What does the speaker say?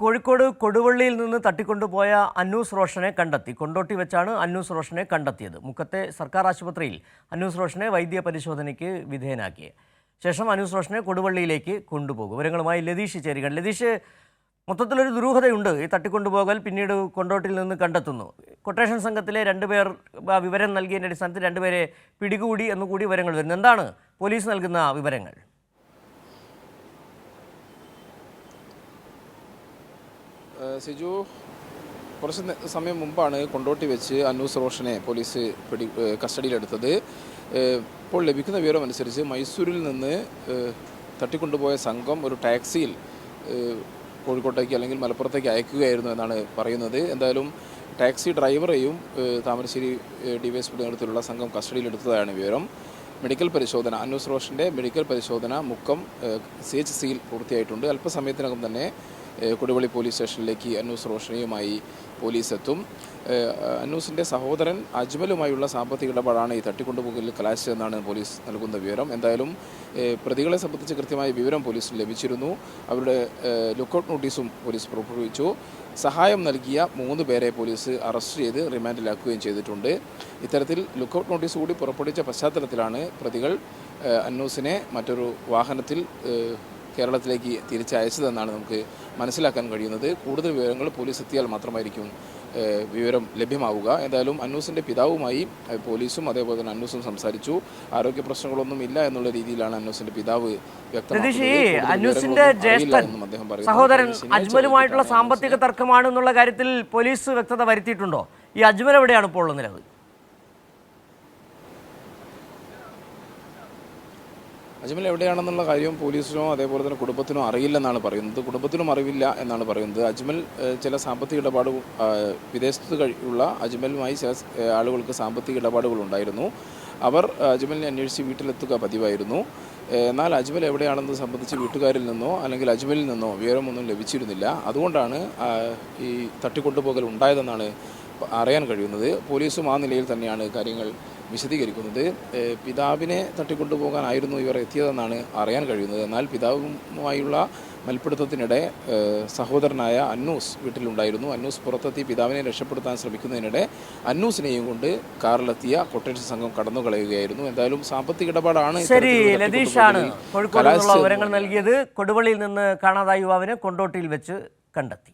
കോഴിക്കോട് കൊടുവള്ളിയിൽ നിന്ന് തട്ടിക്കൊണ്ടുപോയ അന്നൂസ് റോഷനെ കണ്ടെത്തി. കൊണ്ടോട്ടി വെച്ചാണ് അന്നൂസ് റോഷനെ കണ്ടെത്തിയത്. മുക്കത്തെ സർക്കാർ ആശുപത്രിയിൽ അന്നൂസ് റോഷനെ വൈദ്യ പരിശോധനയ്ക്ക് വിധേയനാക്കി ശേഷം അന്നൂസ് റോഷനെ കൊടുവള്ളിയിലേക്ക് കൊണ്ടുപോകും. വിവരങ്ങളുമായി ലതീഷ് ചേരുകയാണ്. ലതീഷ്, മൊത്തത്തിലൊരു ദുരൂഹതയുണ്ട് ഈ തട്ടിക്കൊണ്ടുപോകൽ. പിന്നീട് കൊണ്ടോട്ടിയിൽ നിന്ന് കണ്ടെത്തുന്നു. കൊട്ടേഷൻ സംഘത്തിലെ രണ്ടുപേർ വിവരം നൽകിയതിൻ്റെ അടിസ്ഥാനത്തിൽ രണ്ടുപേരെ പിടികൂടി എന്നുകൂടി വിവരങ്ങൾ വരുന്നു. എന്താണ് പോലീസ് നൽകുന്ന വിവരങ്ങൾ? സിജു, കുറച്ച് സമയം മുമ്പാണ് കൊണ്ടോട്ടി വെച്ച് അന്നൂസ് റോഷനെ പോലീസ് കസ്റ്റഡിയിലെടുത്തത്. ഇപ്പോൾ ലഭിക്കുന്ന വിവരം അനുസരിച്ച് മൈസൂരിൽ നിന്ന് തട്ടിക്കൊണ്ടുപോയ സംഘം ഒരു ടാക്സിയിൽ കോഴിക്കോട്ടേക്ക് അല്ലെങ്കിൽ മലപ്പുറത്തേക്ക് അയക്കുകയായിരുന്നു എന്നാണ് പറയുന്നത്. എന്തായാലും ടാക്സി ഡ്രൈവറെയും താമരശ്ശേരി ഡിവൈഎസ്പിയുടെ നേതൃത്വത്തിലുള്ള സംഘം കസ്റ്റഡിയിലെടുത്തതാണ് വിവരം. മെഡിക്കൽ പരിശോധന, അന്നൂസ് റോഷൻ്റെ മെഡിക്കൽ പരിശോധന മുക്കം CHCയിൽ പൂർത്തിയായിട്ടുണ്ട്. അല്പസമയത്തിനകം തന്നെ കൊടുവള്ളി പോലീസ് സ്റ്റേഷനിലേക്ക് അന്നൂസ് റോഷനെയുമായി പോലീസ് എത്തും. അന്നൂസിൻ്റെ സഹോദരൻ അജ്മലുമായുള്ള സാമ്പത്തിക ഇടപാടാണ് ഈ തട്ടിക്കൊണ്ടുപോകലിൽ കലാശിച്ചതെന്നാണ് പോലീസ് നൽകുന്ന വിവരം. എന്തായാലും പ്രതികളെ സംബന്ധിച്ച് കൃത്യമായ വിവരം പോലീസിന് ലഭിച്ചിരുന്നു. അവരുടെ ലുക്കൌട്ട് നോട്ടീസും പോലീസ് പുറപ്പെടുവിച്ചു. സഹായം നൽകിയ 3 പേരെ പോലീസ് അറസ്റ്റ് ചെയ്ത് റിമാൻഡിലാക്കുകയും ചെയ്തിട്ടുണ്ട്. ഇത്തരത്തിൽ ലുക്കൌട്ട് നോട്ടീസ് കൂടി പുറപ്പെടുവിച്ച പശ്ചാത്തലത്തിലാണ് പ്രതികൾ അന്നൂസിനെ മറ്റൊരു വാഹനത്തിൽ കേരളത്തിലേക്ക് തിരിച്ചയച്ചതെന്നാണ് നമുക്ക് മനസ്സിലാക്കാൻ കഴിയുന്നത്. കൂടുതൽ വിവരങ്ങൾ പോലീസ് എത്തിയാൽ മാത്രമായിരിക്കും വിവരം ലഭ്യമാവുക. എന്തായാലും അന്നൂസിൻ്റെ പിതാവുമായി പോലീസും അതേപോലെ തന്നെ അന്നൂസും സംസാരിച്ചു. ആരോഗ്യ പ്രശ്നങ്ങളൊന്നും ഇല്ല എന്നുള്ള രീതിയിലാണ് അന്നൂസിൻ്റെ പിതാവ് വ്യക്തമാക്കിയത്. സഹോദരൻ അജ്മലുമായിട്ടുള്ള സാമ്പത്തിക തർക്കമാണെന്നുള്ള കാര്യത്തിൽ പോലീസ് വ്യക്തത വരുത്തിയിട്ടുണ്ടോ? ഈ അജ്മൽ എവിടെയാണ് ഇപ്പോൾ ഉള്ള നിലവിൽ? അജ്മൽ എവിടെയാണെന്നുള്ള കാര്യം പോലീസിനോ അതേപോലെ തന്നെ കുടുംബത്തിനോ അറിയില്ലെന്നാണ് പറയുന്നത്. കുടുംബത്തിനും അറിവില്ല എന്നാണ് പറയുന്നത്. അജ്മൽ ചില സാമ്പത്തിക ഇടപാടുകൾ വിദേശത്ത് ഉള്ള അജ്മലുമായി ചില ആളുകൾക്ക് സാമ്പത്തിക ഇടപാടുകൾ ഉണ്ടായിരുന്നു. അവർ അജ്മലിനെ അന്വേഷിച്ച് വീട്ടിലെത്തുക പതിവായിരുന്നു. എന്നാൽ അജ്മൽ എവിടെയാണെന്ന് സംബന്ധിച്ച് വീട്ടുകാരിൽ നിന്നോ അല്ലെങ്കിൽ അജ്മലിൽ നിന്നോ വിവരമൊന്നും ലഭിച്ചിരുന്നില്ല. അതുകൊണ്ടാണ് ഈ തട്ടിക്കൊണ്ടുപോകൽ ഉണ്ടായതെന്നാണ് അറിയാൻ കഴിയുന്നത്. പോലീസും ആ നിലയിൽ തന്നെയാണ് കാര്യങ്ങൾ വിശദീകരിക്കുന്നത്. പിതാവിനെ തട്ടിക്കൊണ്ടുപോകാനായിരുന്നു ഇവർ എത്തിയതെന്നാണ് അറിയാൻ കഴിയുന്നത്. എന്നാൽ പിതാവുമായുള്ള മൽപ്പിടുത്തത്തിനിടെ സഹോദരനായ അന്നൂസ് വീട്ടിലുണ്ടായിരുന്നു. അന്നൂസ് പുറത്തെത്തി പിതാവിനെ രക്ഷപ്പെടുത്താൻ ശ്രമിക്കുന്നതിനിടെ അന്നൂസിനെയും കൊണ്ട് കാറിലെത്തിയ കൊട്ടേഷൻ സംഘം കടന്നു കളയുകയായിരുന്നു. എന്തായാലും സാമ്പത്തിക ഇടപാടാണ്. ശരി, ലതീഷാണ് കോഴിക്കോട് വിവരങ്ങൾ നൽകിയത്. കൊടുവള്ളിയിൽ നിന്ന് കാണാതായ യുവാവിനെ കൊണ്ടോട്ടിയിൽ വെച്ച് കണ്ടെത്തി.